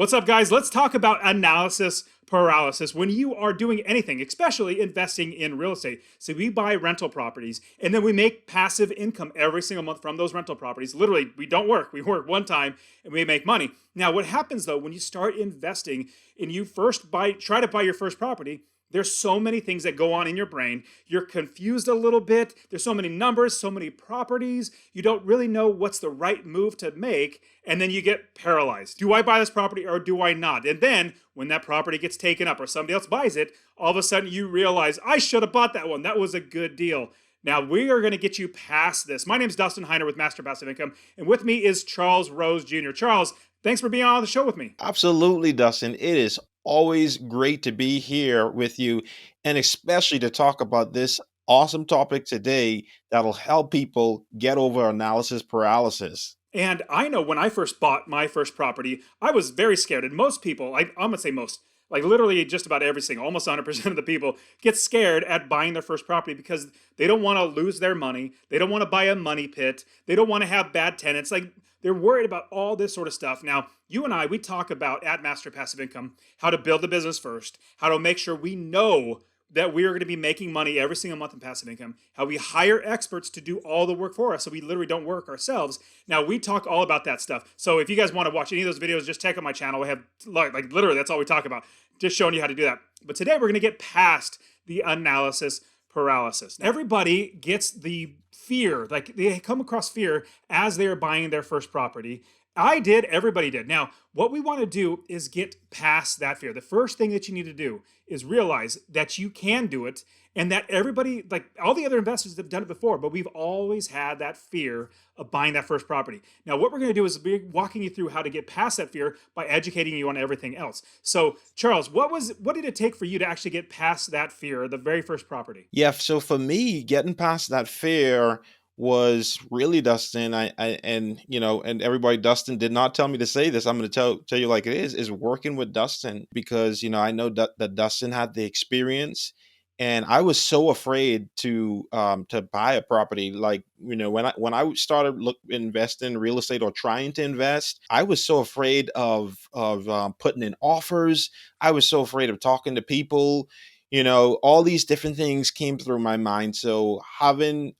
What's up, guys? Let's talk about analysis paralysis when you are doing anything, especially investing in real estate. So we buy rental properties and then we make passive income every single month from those rental properties. Literally, we don't work. We work one time and we make money. Now, what happens though, when you start investing and you try to buy your first property, there's so many things that go on in your brain. You're confused a little bit. There's so many numbers, so many properties. You don't really know what's the right move to make. And then you get paralyzed. Do I buy this property or do I not? And then when that property gets taken up or somebody else buys it, all of a sudden you realize, I should have bought that one. That was a good deal. Now we are going to get you past this. My name is Dustin Heiner with Master Passive Income. And with me is Charles Rose Jr. Charles, thanks for being on the show with me. Absolutely, Dustin. It is always great to be here with you, and especially to talk about this awesome topic today that'll help people get over analysis paralysis. And I know when I first bought my first property, I was very scared. And most people, I'm going to say most, like literally just about every single, almost 100% of the people get scared at buying their first property because they don't want to lose their money. They don't want to buy a money pit. They don't want to have bad tenants. Like they're worried about all this sort of stuff. Now, you and I, we talk about at Master Passive Income, how to build the business first, how to make sure we know that we are going to be making money every single month in passive income, how we hire experts to do all the work for us so we literally don't work ourselves. Now, we talk all about that stuff. So if you guys want to watch any of those videos, just check out my channel. We have, like literally, that's all we talk about, just showing you how to do that. But today we're going to get past the analysis paralysis. Everybody gets the fear, like they come across fear as they are buying their first property. I did, everybody did. Now, what we want to do is get past that fear. The first thing that you need to do is realize that you can do it and that everybody, like all the other investors have done it before, but we've always had that fear of buying that first property. Now, what we're going to do is be walking you through how to get past that fear by educating you on everything else. So, Charles, what did it take for you to actually get past that fear, the very first property? Yeah, so for me, getting past that fear was really, Dustin. And everybody, Dustin did not tell me to say this. I'm going to tell you like it is working with Dustin because I know that Dustin had the experience, and I was so afraid to buy a property. Like when I started investing in real estate or trying to invest, I was so afraid of putting in offers. I was so afraid of talking to people. All these different things came through my mind. So having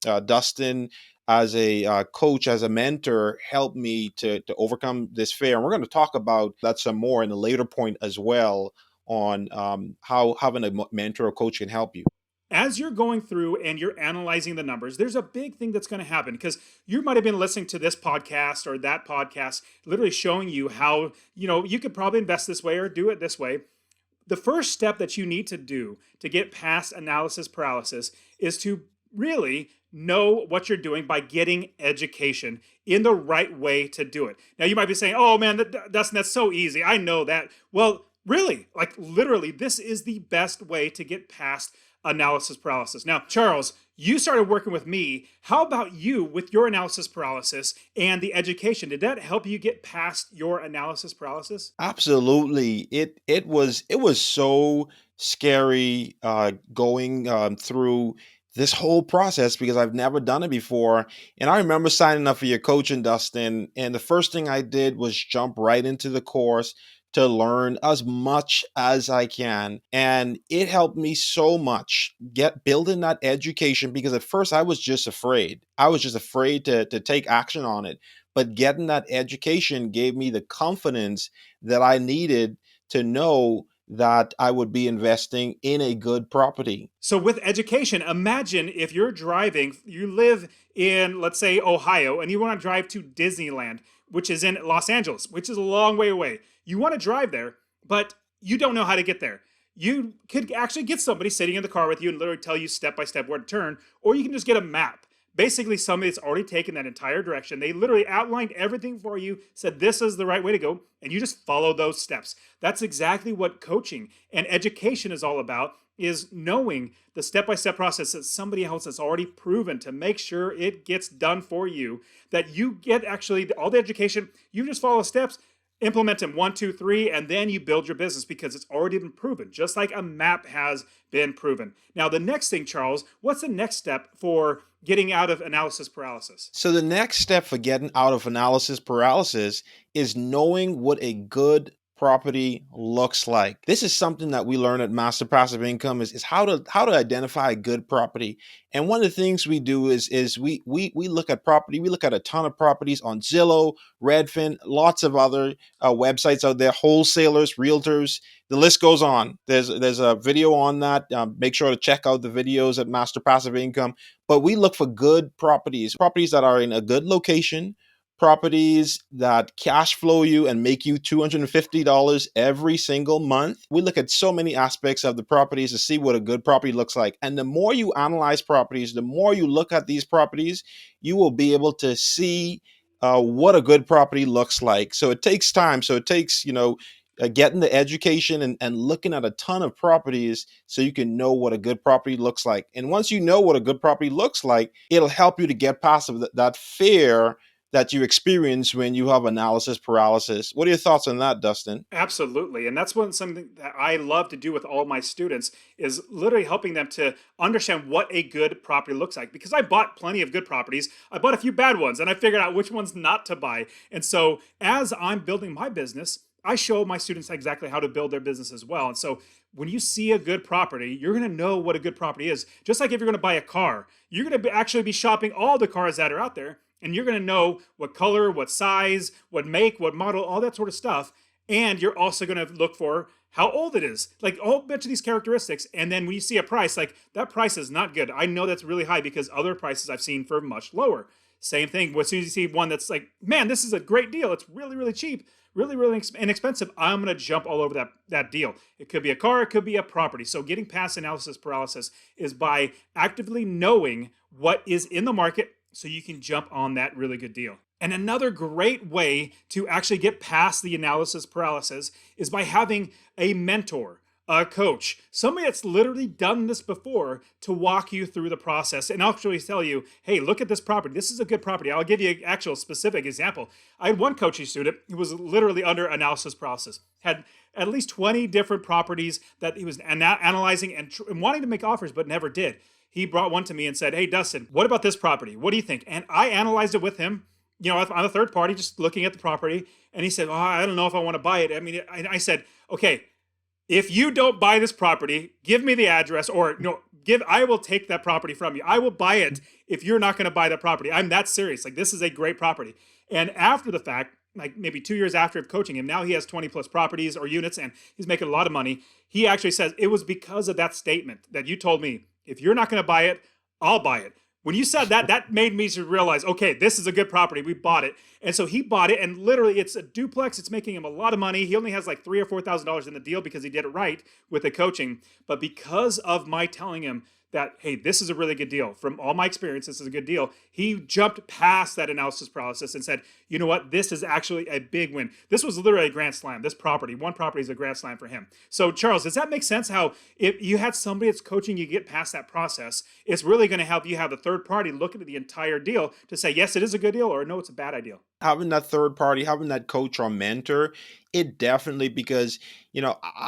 Dustin as a coach, as a mentor, helped me to overcome this fear. And we're going to talk about that some more in a later point as well on how having a mentor or coach can help you. As you're going through and you're analyzing the numbers, there's a big thing that's going to happen because you might have been listening to this podcast or that podcast, literally showing you how, you could probably invest this way or do it this way. The first step that you need to do to get past analysis paralysis is to really know what you're doing by getting education in the right way to do it. Now, you might be saying, oh man, that's so easy. I know that. Well, really, like literally, this is the best way to get past analysis paralysis. Now, Charles, you started working with me. How about you with your analysis paralysis and the education? Did that help you get past your analysis paralysis? Absolutely. It was so scary going through this whole process because I've never done it before. And I remember signing up for your coaching, Dustin, and the first thing I did was jump right into the course to learn as much as I can. And it helped me so much building that education because at first I was just afraid. I was just afraid to take action on it. But getting that education gave me the confidence that I needed to know that I would be investing in a good property. So with education, imagine if you're driving, you live in, let's say, Ohio, and you want to drive to Disneyland, which is in Los Angeles, which is a long way away. You want to drive there, but you don't know how to get there. You could actually get somebody sitting in the car with you and literally tell you step by step where to turn, or you can just get a map. Basically, somebody that's already taken that entire direction. They literally outlined everything for you, said this is the right way to go, and you just follow those steps. That's exactly what coaching and education is all about, is knowing the step-by-step process that somebody else has already proven to make sure it gets done for you, that you get actually all the education, you just follow steps, implement them 1, 2, 3, and then you build your business because it's already been proven, just like a map has been proven. Now, the next thing, Charles, what's the next step for getting out of analysis paralysis? So the next step for getting out of analysis paralysis is knowing what a good property looks like. This is something that we learn at Master Passive Income is how to identify a good property. And one of the things we do is we look at property. We look at a ton of properties on Zillow, Redfin, lots of other websites out there, wholesalers, realtors. The list goes on. There's a video on that. Make sure to check out the videos at Master Passive Income. But we look for good properties, properties that are in a good location, properties that cash flow you and make you $250 every single month. We look at so many aspects of the properties to see what a good property looks like. And the more you analyze properties, the more you look at these properties, you will be able to see what a good property looks like. So it takes time. So it takes, getting the education and looking at a ton of properties so you can know what a good property looks like. And once you know what a good property looks like, it'll help you to get past that fear that you experience when you have analysis paralysis. What are your thoughts on that, Dustin? Absolutely. And that's something that I love to do with all my students is literally helping them to understand what a good property looks like. Because I bought plenty of good properties. I bought a few bad ones and I figured out which ones not to buy. And so as I'm building my business, I show my students exactly how to build their business as well. And so when you see a good property, you're going to know what a good property is. Just like if you're going to buy a car, you're going to actually be shopping all the cars that are out there. And you're going to know what color, what size, what make, what model, all that sort of stuff. And you're also going to look for how old it is, like a whole bunch of these characteristics. And then when you see a price, like that price is not good. I know that's really high because other prices I've seen for much lower. Same thing. As soon as you see one that's like, man, this is a great deal. It's really, really cheap, really, really inexpensive. I'm going to jump all over that deal. It could be a car, it could be a property. So getting past analysis paralysis is by actively knowing what is in the market so you can jump on that really good deal. And another great way to actually get past the analysis paralysis is by having a mentor, a coach, somebody that's literally done this before to walk you through the process and actually tell you, hey, look at this property. This is a good property. I'll give you an actual specific example. I had one coaching student who was literally under analysis paralysis, had at least 20 different properties that he was analyzing and wanting to make offers, but never did. He brought one to me and said, hey, Dustin, what about this property? What do you think? And I analyzed it with him, on a third party, just looking at the property. And he said, I don't know if I want to buy it. I mean, I said, okay, if you don't buy this property, give me the address or I will take that property from you. I will buy it if you're not going to buy that property. I'm that serious. Like, this is a great property. And after the fact, like maybe 2 years after coaching him, now he has 20 plus properties or units and he's making a lot of money. He actually says it was because of that statement that you told me. If you're not going to buy it, I'll buy it. When you said that, that made me realize, okay, this is a good property. We bought it. And so he bought it, and literally it's a duplex. It's making him a lot of money. He only has like $3,000 or $4,000 in the deal because he did it right with the coaching. But because of my telling him that, hey, this is a really good deal. From all my experience, this is a good deal. He jumped past that analysis paralysis and said, you know what? This is actually a big win. This was literally a grand slam. This property, one property is a grand slam for him. So Charles, does that make sense how if you had somebody that's coaching you get past that process, it's really going to help you have the third party look at the entire deal to say, yes, it is a good deal or no, it's a bad idea. Having that third party, having that coach or mentor, it definitely, because,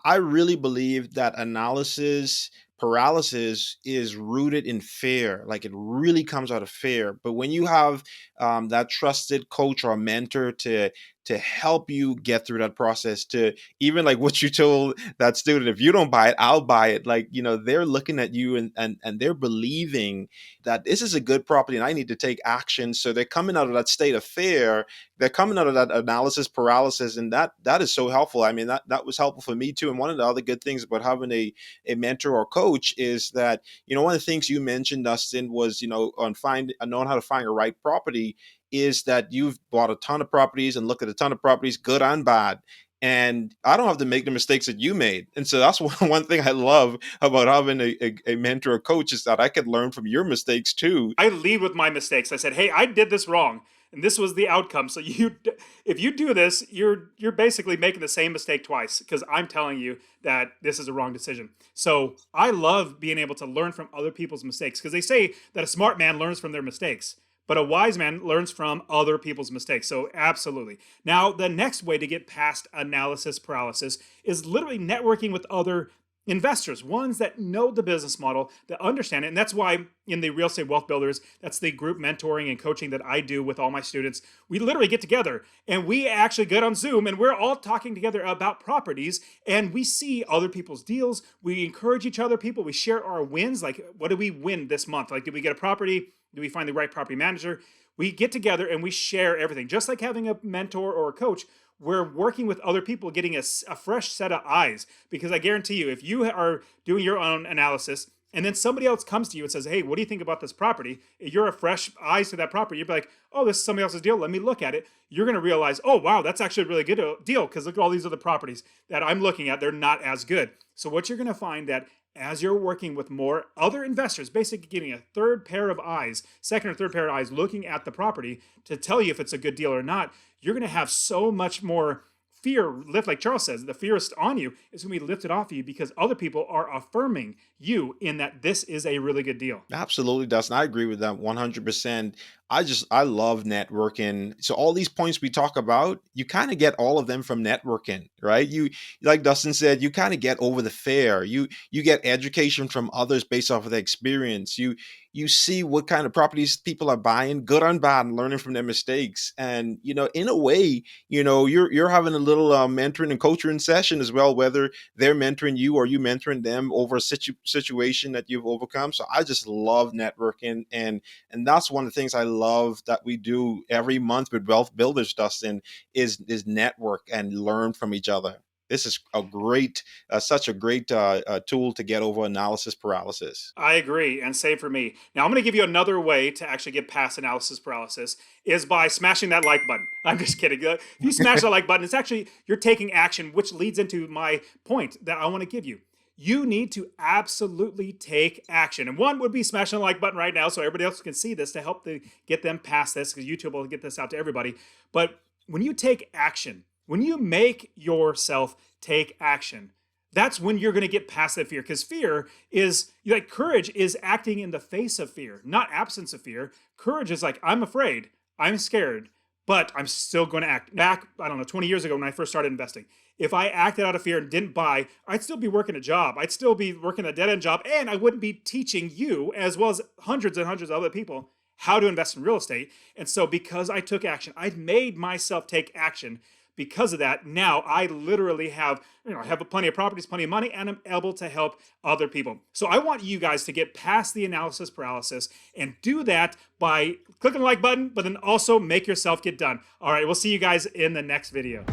I really believe that analysis paralysis is rooted in fear. Like, it really comes out of fear. But when you have that trusted coach or mentor to help you get through that process, to even like what you told that student, if you don't buy it, I'll buy it. Like, they're looking at you and they're believing that this is a good property and I need to take action. So they're coming out of that state of fear. They're coming out of that analysis paralysis. And that is so helpful. I mean, that was helpful for me too. And one of the other good things about having a mentor or coach is that, one of the things you mentioned, Dustin, was, on knowing how to find a right property, is that you've bought a ton of properties and looked at a ton of properties, good and bad. And I don't have to make the mistakes that you made. And so that's one thing I love about having a mentor or coach, is that I could learn from your mistakes too. I lead with my mistakes. I said, hey, I did this wrong. And this was the outcome. So if you do this, you're basically making the same mistake twice because I'm telling you that this is a wrong decision. So I love being able to learn from other people's mistakes because they say that a smart man learns from their mistakes, but a wise man learns from other people's mistakes. So absolutely. Now, the next way to get past analysis paralysis is literally networking with other investors, ones that know the business model, that understand it. And that's why in the Real Estate Wealth Builders, that's the group mentoring and coaching that I do with all my students. We literally get together and we actually get on Zoom and we're all talking together about properties, and we see other people's deals. We encourage each other, people. We share our wins. Like, what did we win this month? Like, did we get a property? Did we find the right property manager? We get together and we share everything. Just like having a mentor or a coach, we're working with other people, getting a fresh set of eyes. Because I guarantee you, if you are doing your own analysis and then somebody else comes to you and says, hey, what do you think about this property? If you're a fresh eyes to that property, you'd be like, oh, this is somebody else's deal. Let me look at it. You're going to realize, oh, wow, that's actually a really good deal, because look at all these other properties that I'm looking at. They're not as good. So what you're going to find that as you're working with more other investors, basically getting a third pair of eyes, second or third pair of eyes, looking at the property to tell you if it's a good deal or not, you're going to have so much more fear lift. Like Charles says, the fear is on you is going to be lifted off of you because other people are affirming you in that this is a really good deal. Absolutely, Dustin. I agree with that 100%. I love networking. So all these points we talk about, you kind of get all of them from networking, right? You, like Dustin said, you kind of get over the fear. You get education from others based off of their experience. You see what kind of properties people are buying, good and bad, and learning from their mistakes. And in a way, you're having a little mentoring and coaching session as well, whether they're mentoring you or you mentoring them over a situation that you've overcome. So I just love networking, and that's one of the things I love that we do every month with Wealth Builders, Dustin, is network and learn from each other. This is such a great tool to get over analysis paralysis. I agree, and same for me. Now, I'm going to give you another way to actually get past analysis paralysis is by smashing that like button. I'm just kidding. If you smash that like button, it's actually, you're taking action, which leads into my point that I want to give you. You need to absolutely take action. And one would be smashing the like button right now so everybody else can see this to help get them past this, because YouTube will get this out to everybody. But when you take action, when you make yourself take action, that's when you're going to get past that fear. Because fear is, like, courage is acting in the face of fear, not absence of fear. Courage is like, I'm afraid, I'm scared, but I'm still going to act. Back, I don't know, 20 years ago when I first started investing, if I acted out of fear and didn't buy, I'd still be working a job. I'd still be working a dead-end job, and I wouldn't be teaching you, as well as hundreds and hundreds of other people, how to invest in real estate. And so because I took action, I'd made myself take action. Because of that, now I literally have plenty of properties, plenty of money, and I'm able to help other people. So I want you guys to get past the analysis paralysis and do that by clicking the like button, but then also make yourself get done. All right, we'll see you guys in the next video.